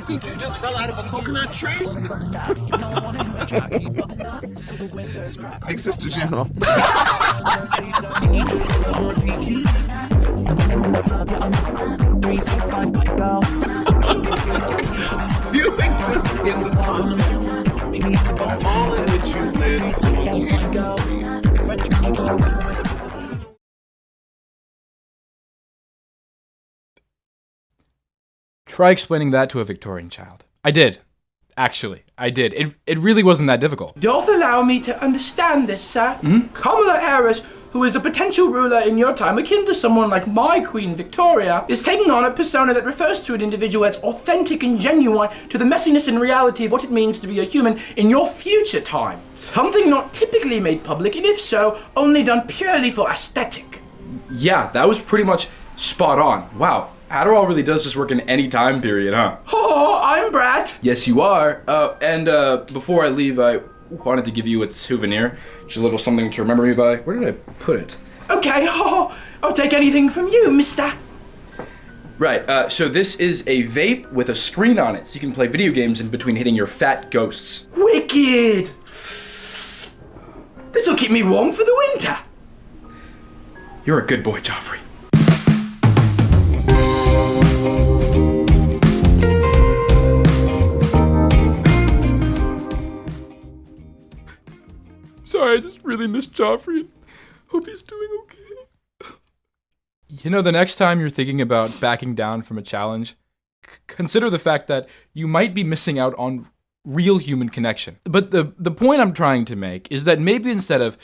think you just fell out of a coconut tree? Big Sister General. You exist in the context. All in which you live. Try explaining that to a Victorian child. I did. Actually, I did. It really wasn't that difficult. Doth allow me to understand this, sir. Kamala Harris, who is a potential ruler in your time, akin to someone like my Queen Victoria, is taking on a persona that refers to an individual as authentic and genuine to the messiness and reality of what it means to be a human in your future time. Something not typically made public, and if so, only done purely for aesthetic. Yeah, that was pretty much spot on. Wow. Adderall really does just work in any time period, huh? Oh, I'm Brat. Yes, you are. And before I leave, I wanted to give you a souvenir. Just a little something to remember me by. Where did I put it? Okay, I'll take anything from you, mister. Right, so this is a vape with a screen on it, so you can play video games in between hitting your fat ghosts. Wicked. This'll keep me warm for the winter. You're a good boy, Joffrey. Sorry, I just really miss Joffrey. Hope he's doing okay. You know, the next time you're thinking about backing down from a challenge, consider the fact that you might be missing out on real human connection. But the point I'm trying to make is that maybe instead of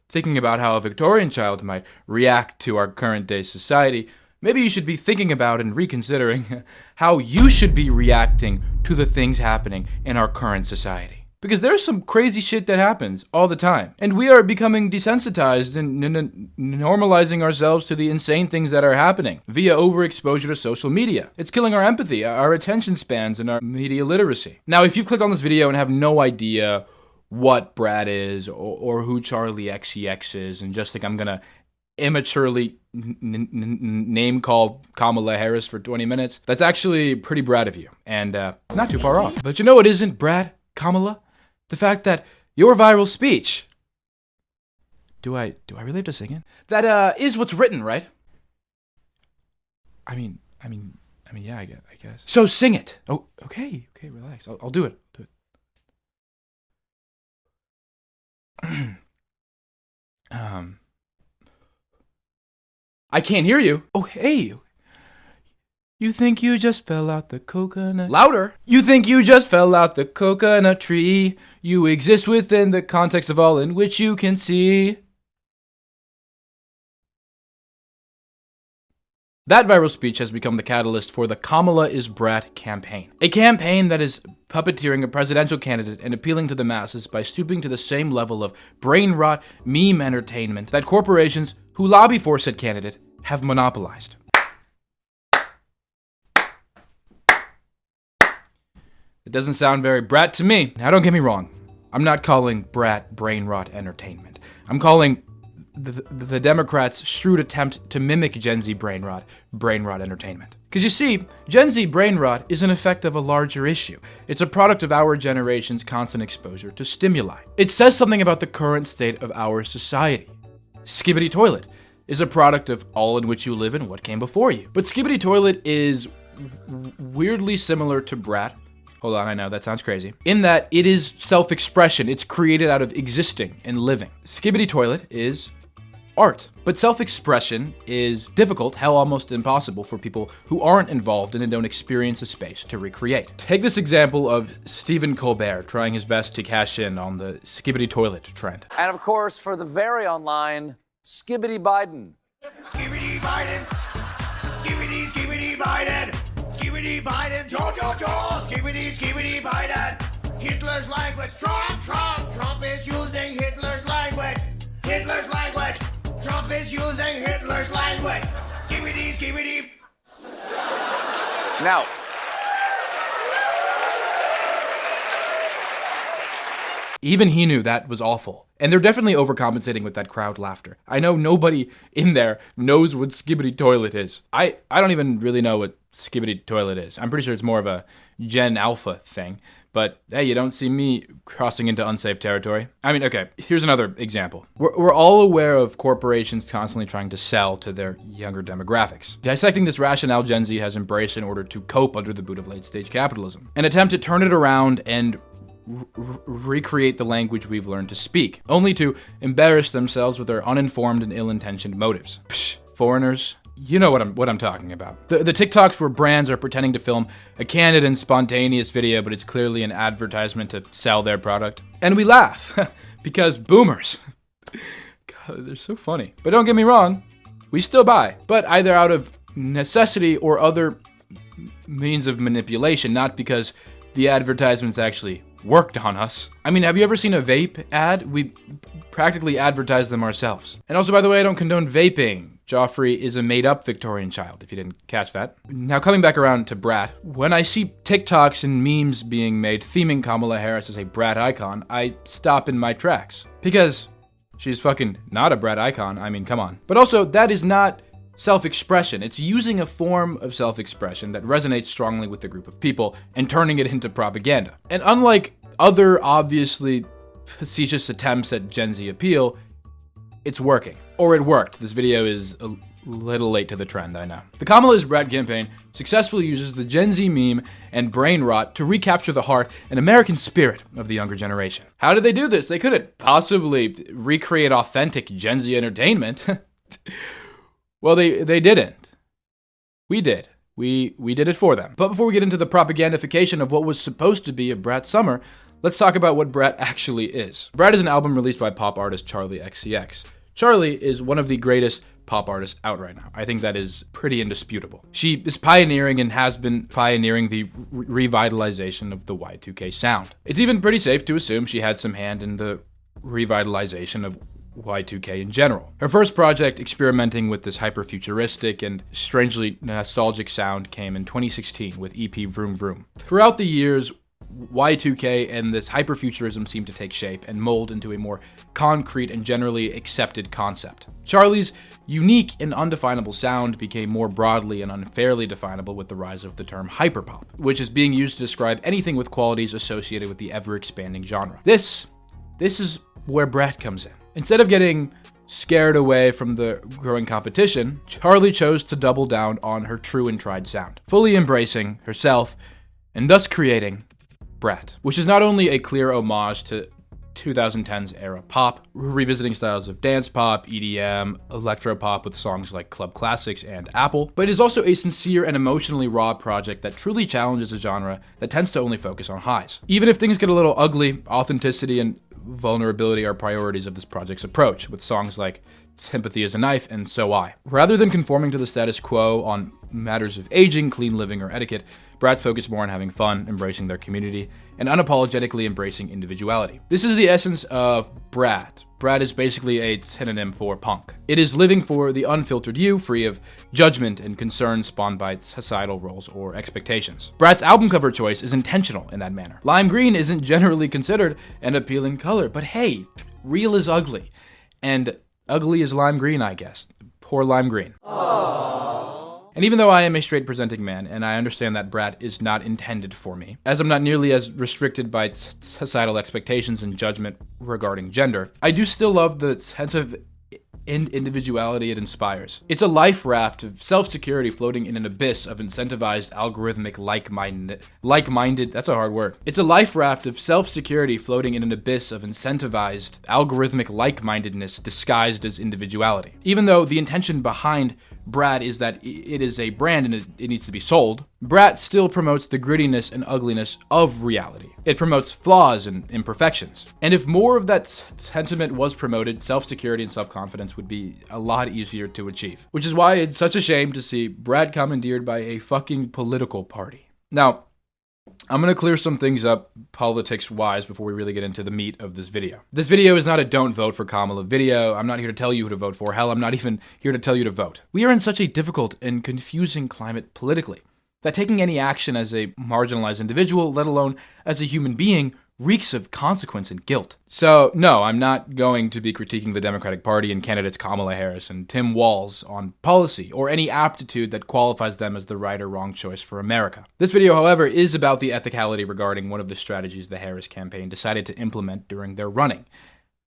thinking about how a Victorian child might react to our current day society, maybe you should be thinking about and reconsidering how you should be reacting to the things happening in our current society. Because there's some crazy shit that happens all the time. And we are becoming desensitized and normalizing ourselves to the insane things that are happening via overexposure to social media. It's killing our empathy, our attention spans, and our media literacy. Now, if you've clicked on this video and have no idea what Brad is or who Charlie XCX is and just think I'm gonna immaturely name call Kamala Harris for 20 minutes, that's actually pretty Brad of you and not too far off. But you know what isn't Brad, Kamala? The fact that your viral speech, do I really have to sing it? That is what's written, right? I mean, yeah, I guess. So sing it. Oh, okay, relax. I'll do it. I can't hear you. Oh, hey. You think you just fell out the coconut... Louder! You think you just fell out the coconut tree. You exist within the context of all in which you can see. That viral speech has become the catalyst for the Kamala is Brat campaign. A campaign that is puppeteering a presidential candidate and appealing to the masses by stooping to the same level of brain rot meme entertainment that corporations who lobby for said candidate have monopolized. It doesn't sound very Brat to me. Now, don't get me wrong. I'm not calling Brat brain rot entertainment. I'm calling the Democrats' shrewd attempt to mimic Gen Z brain rot entertainment. Because you see, Gen Z brain rot is an effect of a larger issue. It's a product of our generation's constant exposure to stimuli. It says something about the current state of our society. Skibbidy Toilet is a product of all in which you live and what came before you. But Skibbidy Toilet is weirdly similar to Brat. Hold on, I know, that sounds crazy. In that it is self-expression. It's created out of existing and living. Skibbidy Toilet is art. But self-expression is difficult, hell almost impossible for people who aren't involved in and don't experience a space to recreate. Take this example of Stephen Colbert trying his best to cash in on the Skibbidy Toilet trend. And of course, for the very online, Skibbidy Biden. Skibbidy Biden. Skibbidy, Skibbidy Biden. Skibbidy Biden. Joe. Skibbidy Biden. Hitler's language. Trump is using Hitler's language. Trump is using Hitler's language. Skibbidy. Now, even he knew that was awful. And they're definitely overcompensating with that crowd laughter. I know nobody in there knows what Skibbidy Toilet is. I don't even really know what Skibbidy Toilet is. I'm pretty sure it's more of a Gen Alpha thing. But hey, you don't see me crossing into unsafe territory. I mean, okay, here's another example. We're all aware of corporations constantly trying to sell to their younger demographics. Dissecting this rationale Gen Z has embraced in order to cope under the boot of late-stage capitalism. An attempt to turn it around and recreate the language we've learned to speak, only to embarrass themselves with their uninformed and ill-intentioned motives. Psh, foreigners. You know what I'm talking about. The TikToks where brands are pretending to film a candid and spontaneous video, but it's clearly an advertisement to sell their product. And we laugh, because boomers. God, they're so funny. But don't get me wrong, we still buy, but either out of necessity or other means of manipulation, not because the advertisements actually worked on us. I mean, have you ever seen a vape ad? We practically advertise them ourselves. And also, by the way, I don't condone vaping. Joffrey is a made-up Victorian child, if you didn't catch that. Now, coming back around to Brat, when I see TikToks and memes being made theming Kamala Harris as a Brat icon, I stop in my tracks. Because she's fucking not a Brat icon, I mean, come on. But also, that is not self-expression. It's using a form of self-expression that resonates strongly with the group of people and turning it into propaganda. And unlike other obviously facetious attempts at Gen Z appeal, it's working. Or it worked. This video is a little late to the trend, I know. The Kamala is Brat campaign successfully uses the Gen Z meme and brain rot to recapture the heart and American spirit of the younger generation. How did they do this? They couldn't possibly recreate authentic Gen Z entertainment. Well, they didn't. We did. We did it for them. But before we get into the propagandification of what was supposed to be a Brat summer, let's talk about what Brat actually is. Brat is an album released by pop artist Charli XCX. Charli is one of the greatest pop artists out right now. I think that is pretty indisputable. She is pioneering and has been pioneering the revitalization of the Y2K sound. It's even pretty safe to assume she had some hand in the revitalization of Y2K in general. Her first project experimenting with this hyper-futuristic and strangely nostalgic sound came in 2016 with EP Vroom Vroom. Throughout the years, Y2K and this hyperfuturism seemed to take shape and mold into a more concrete and generally accepted concept. Charli's unique and undefinable sound became more broadly and unfairly definable with the rise of the term hyperpop, which is being used to describe anything with qualities associated with the ever-expanding genre. This is where Brat comes in. Instead of getting scared away from the growing competition, Charli chose to double down on her true and tried sound, fully embracing herself and thus creating Brat, which is not only a clear homage to 2010s era pop, revisiting styles of dance pop, EDM, electropop with songs like Club Classics and Apple, but it is also a sincere and emotionally raw project that truly challenges a genre that tends to only focus on highs. Even if things get a little ugly, authenticity and vulnerability are priorities of this project's approach, with songs like Sympathy is a Knife and So I. Rather than conforming to the status quo on matters of aging, clean living, or etiquette, Brat's focus more on having fun, embracing their community, and unapologetically embracing individuality. This is the essence of Brat. Brat is basically a synonym for punk. It is living for the unfiltered you, free of judgment and concern spawned by societal roles or expectations. Brat's album cover choice is intentional in that manner. Lime green isn't generally considered an appealing color, but hey, real is ugly. And ugly is lime green, I guess. Poor lime green. And even though I am a straight presenting man, and I understand that Brat is not intended for me, as I'm not nearly as restricted by societal expectations and judgment regarding gender, I do still love the sense of individuality it inspires. It's a life raft of self-security floating in an abyss of incentivized algorithmic like-minded, that's a hard word. It's a life raft of self-security floating in an abyss of incentivized algorithmic like-mindedness disguised as individuality. Even though the intention behind Brat is that it is a brand and it needs to be sold, Brat still promotes the grittiness and ugliness of reality. It promotes flaws and imperfections. And if more of that sentiment was promoted, self-security and self-confidence would be a lot easier to achieve. Which is why it's such a shame to see Brat commandeered by a fucking political party. Now, I'm gonna clear some things up politics-wise before we really get into the meat of this video. This video is not a don't vote for Kamala video. I'm not here to tell you who to vote for. Hell, I'm not even here to tell you to vote. We are in such a difficult and confusing climate politically that taking any action as a marginalized individual, let alone as a human being, reeks of consequence and guilt. So, no, I'm not going to be critiquing the Democratic Party and candidates Kamala Harris and Tim Walz on policy or any aptitude that qualifies them as the right or wrong choice for America. This video, however, is about the ethicality regarding one of the strategies the Harris campaign decided to implement during their running,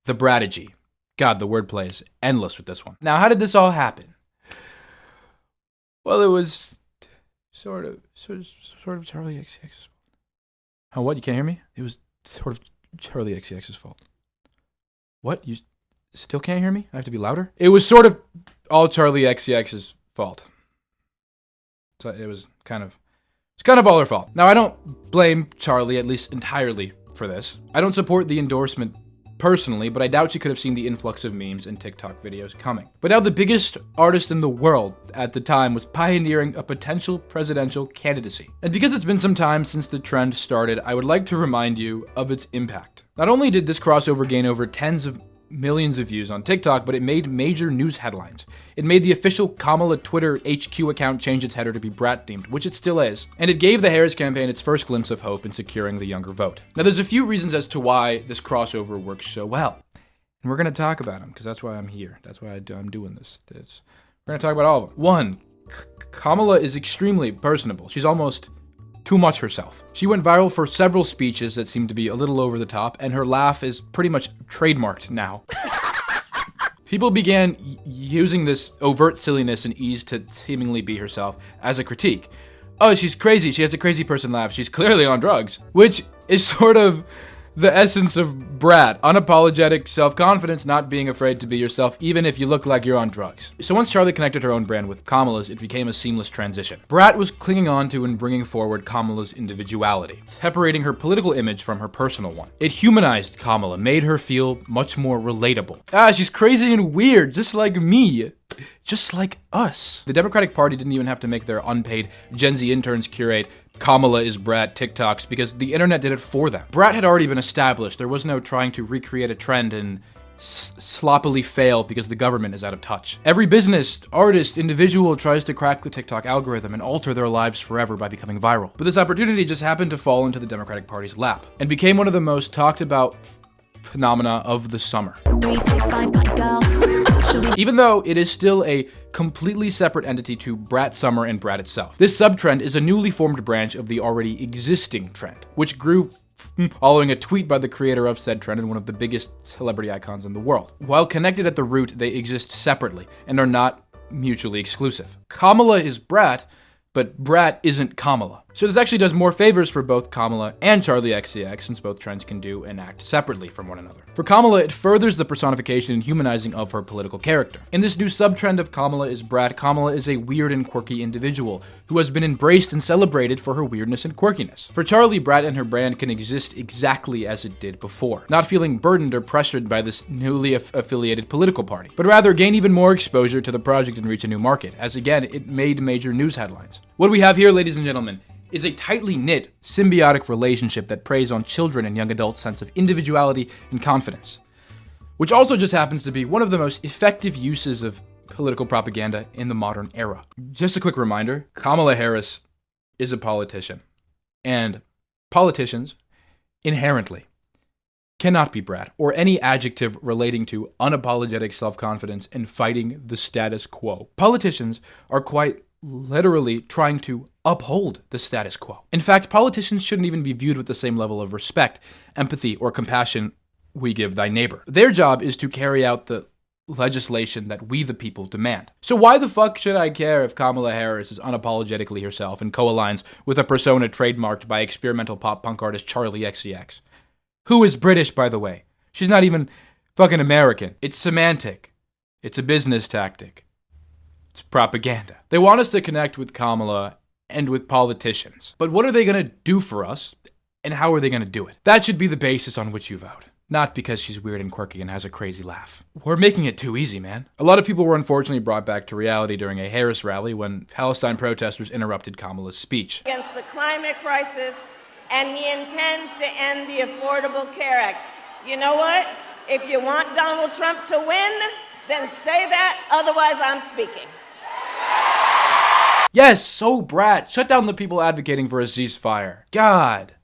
the BRAT-ification. God, the wordplay is endless with this one. Now, how did this all happen? Well, it was sort of Charlie XCX's fault. Oh, what? You can't hear me? It was sort of Charlie XCX's fault. What? You still can't hear me? I have to be louder? It was sort of all Charlie XCX's fault. So it was kind of all her fault. Now, I don't blame Charlie, at least entirely, for this. I don't support the endorsement personally, but I doubt she could have seen the influx of memes and TikTok videos coming. But now the biggest artist in the world at the time was pioneering a potential presidential candidacy. And because it's been some time since the trend started, I would like to remind you of its impact. Not only did this crossover gain over tens of millions of views on TikTok, but it made major news headlines. It made the official Kamala Twitter HQ account change its header to be Brat themed, which it still is. And it gave the Harris campaign its first glimpse of hope in securing the younger vote. Now, there's a few reasons as to why this crossover works so well. And we're going to talk about them, because that's why I'm here. That's why I'm doing this. We're going to talk about all of them. One, Kamala is extremely personable. She's almost too much herself. She went viral for several speeches that seemed to be a little over the top, and her laugh is pretty much trademarked now. People began using this overt silliness and ease to seemingly be herself as a critique. Oh, she's crazy. She has a crazy person laugh. She's clearly on drugs, which is sort of the essence of Brat. Unapologetic self-confidence, not being afraid to be yourself, even if you look like you're on drugs. So once Charlie connected her own brand with Kamala's, it became a seamless transition. Brat was clinging on to and bringing forward Kamala's individuality, separating her political image from her personal one. It humanized Kamala, made her feel much more relatable. Ah, she's crazy and weird, just like me. Just like us. The Democratic Party didn't even have to make their unpaid Gen Z interns curate Kamala is Brat TikToks because the internet did it for them. Brat had already been established. There was no trying to recreate a trend and sloppily fail because the government is out of touch. Every business, artist, individual tries to crack the TikTok algorithm and alter their lives forever by becoming viral. But this opportunity just happened to fall into the Democratic Party's lap and became one of the most talked about phenomena of the summer. 365 my girl. Even though it is still a completely separate entity to Brat Summer and Brat itself. This subtrend is a newly formed branch of the already existing trend, which grew following a tweet by the creator of said trend and one of the biggest celebrity icons in the world. While connected at the root, they exist separately and are not mutually exclusive. Kamala is Brat, but Brat isn't Kamala. So this actually does more favors for both Kamala and Charlie XCX, since both trends can do and act separately from one another. For Kamala, it furthers the personification and humanizing of her political character. In this new subtrend of Kamala is Brat, Kamala is a weird and quirky individual who has been embraced and celebrated for her weirdness and quirkiness. For Charlie, Brat and her brand can exist exactly as it did before, not feeling burdened or pressured by this newly affiliated political party, but rather gain even more exposure to the project and reach a new market, as again, it made major news headlines. What we have here, ladies and gentlemen, is a tightly knit, symbiotic relationship that preys on children and young adults' sense of individuality and confidence, which also just happens to be one of the most effective uses of political propaganda in the modern era. Just a quick reminder, Kamala Harris is a politician, and politicians inherently cannot be Brat or any adjective relating to unapologetic self-confidence and fighting the status quo. Politicians are quite literally trying to uphold the status quo. In fact, politicians shouldn't even be viewed with the same level of respect, empathy, or compassion we give thy neighbor. Their job is to carry out the legislation that we the people demand. So why the fuck should I care if Kamala Harris is unapologetically herself and co-aligns with a persona trademarked by experimental pop punk artist Charlie XCX? Who is British, by the way? She's not even fucking American. It's semantic. It's a business tactic. It's propaganda. They want us to connect with Kamala and with politicians. But what are they going to do for us, and how are they going to do it? That should be the basis on which you vote. Not because she's weird and quirky and has a crazy laugh. We're making it too easy, man. A lot of people were unfortunately brought back to reality during a Harris rally when Palestine protesters interrupted Kamala's speech. Against the climate crisis, and he intends to end the Affordable Care Act. You know what? If you want Donald Trump to win, then say that, otherwise I'm speaking. Yes, so Brat, shut down the people advocating for a ceasefire. God,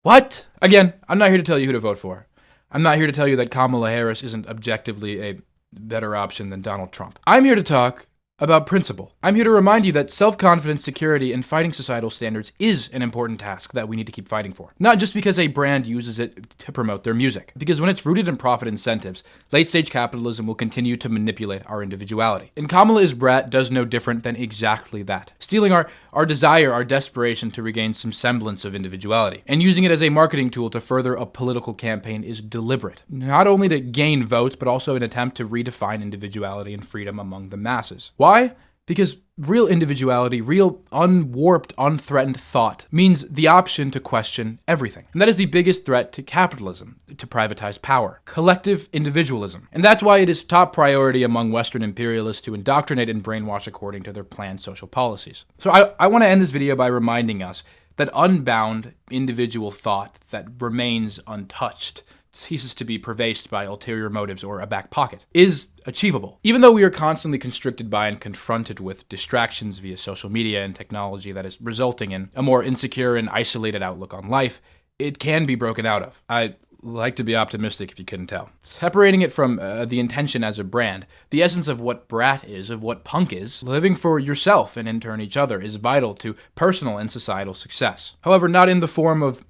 What? Again, I'm not here to tell you who to vote for. I'm not here to tell you that Kamala Harris isn't objectively a better option than Donald Trump. I'm here to talk about principle. I'm here to remind you that self-confidence, security, and fighting societal standards is an important task that we need to keep fighting for. Not just because a brand uses it to promote their music. Because when it's rooted in profit incentives, late-stage capitalism will continue to manipulate our individuality. And Kamala's brat does no different than exactly that. Stealing our desire, our desperation to regain some semblance of individuality. And using it as a marketing tool to further a political campaign is deliberate. Not only to gain votes, but also an attempt to redefine individuality and freedom among the masses. Why? Because real individuality, real unwarped, unthreatened thought means the option to question everything. And that is the biggest threat to capitalism, to privatize power, collective individualism. And that's why it is top priority among Western imperialists to indoctrinate and brainwash according to their planned social policies. So I want to end this video by reminding us that unbound individual thought that remains untouched, ceases to be pervaded by ulterior motives or a back pocket, is achievable. Even though we are constantly constricted by and confronted with distractions via social media and technology that is resulting in a more insecure and isolated outlook on life, it can be broken out of. I like to be optimistic if you couldn't tell. Separating it from the intention as a brand, the essence of what brat is, of what punk is, living for yourself and in turn each other is vital to personal and societal success. However, not in the form of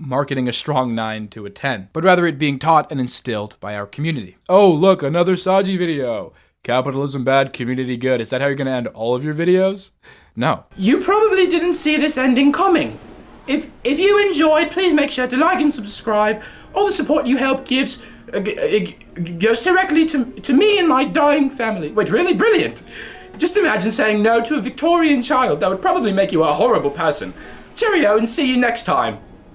marketing a strong 9 to a 10, but rather it being taught and instilled by our community. Oh, look, another Saji video. Capitalism bad, community good. Is that how you're going to end all of your videos? No. You probably didn't see this ending coming. If you enjoyed, please make sure to like and subscribe. All the support you help gives goes directly to me and my dying family. Wait, really? Brilliant. Just imagine saying no to a Victorian child. That would probably make you a horrible person. Cheerio and see you next time.